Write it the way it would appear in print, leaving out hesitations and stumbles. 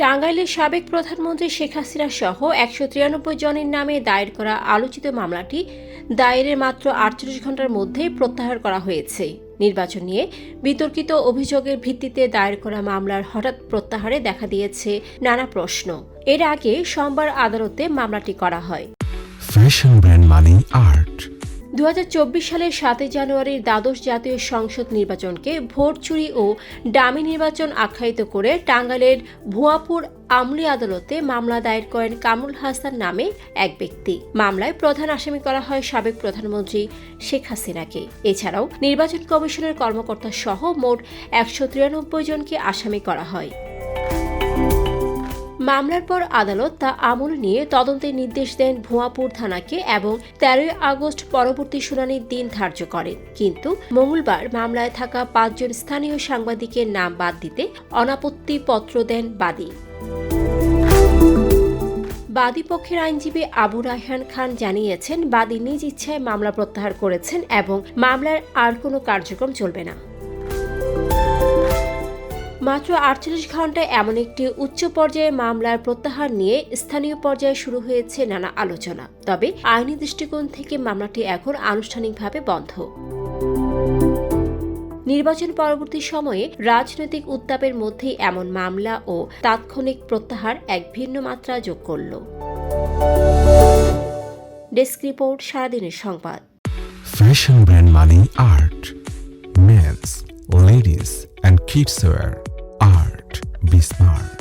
টাঙ্গাইলের সাবেক প্রধানমন্ত্রী শেখ হাসিনা সহ ১৯৩ জনের নামে দায়ের করা আলোচিত মামলাটি দায়েরের মাত্র ৪৮ ঘণ্টার মধ্যেই প্রত্যাহার করা হয়েছে। নির্বাচন নিয়ে বিতর্কিত অভিযোগের ভিত্তিতে দায়ের করা মামলার হঠাৎ প্রত্যাহারে দেখা দিয়েছে নানা প্রশ্ন। এর আগে সোমবার আদালতে মামলাটি করা হয়। ফ্যাশন ব্র্যান্ড মানে আর্ট। ২০২৪ সালের ৭ জানুয়ারির দ্বাদশ জাতীয় সংসদ নির্বাচনকে ভোট চুরি ও ডামি নির্বাচন আখ্যায়িত করে টাঙ্গাইলের ভুয়াপুর আমলি আদালতে মামলা দায়ের করেন কামরুল হাসান নামে এক ব্যক্তি। মামলায় প্রধান আসামি করা হয় সাবেক প্রধানমন্ত্রী শেখ হাসিনাকে। এছাড়াও নির্বাচন কমিশনের কর্মকর্তা সহ মোট ১৯৩ জনকে আসামি করা হয়। মামলার পর আদালত তা আমল নিয়ে তদন্তের নির্দেশ দেন ভুয়াপুর থানাকে এবং ১৩ আগস্ট পরবর্তী শুনানির দিন ধার্য করেন। কিন্তু মঙ্গলবার মামলায় থাকা ৫ জন স্থানীয় সাংবাদিকের নাম বাদ দিতে অনাপত্তি পত্র দেন বাদী। বাদী পক্ষের আইনজীবী আবু রায়হান খান জানিয়েছেন, বাদী নিজ ইচ্ছায় মামলা প্রত্যাহার করেছেন এবং মামলার আর কোনো কার্যক্রম চলবে না। মাত্র ৪৮ ঘণ্টায় এমন একটি উচ্চ পর্যায়ে মামলার প্রত্যাহার নিয়ে স্থানীয় পর্যায়ে শুরু হয়েছে নানা আলোচনা। তবে আইনি দৃষ্টিকোণ থেকে মামলাটি এখন আনুষ্ঠানিকভাবে বন্ধ। নির্বাচন পরবর্তী সময়ে রাজনৈতিক উত্তাপের মধ্যেই এমন মামলা ও তাৎক্ষণিক প্রত্যাহার এক ভিন্ন মাত্রা যোগ করল। ডেস্ক রিপোর্ট, সারাদিনের সংবাদ। ফ্যাশন ব্র্যান্ড মানে art. Men's, ladies and kids wear. Art. Be smart.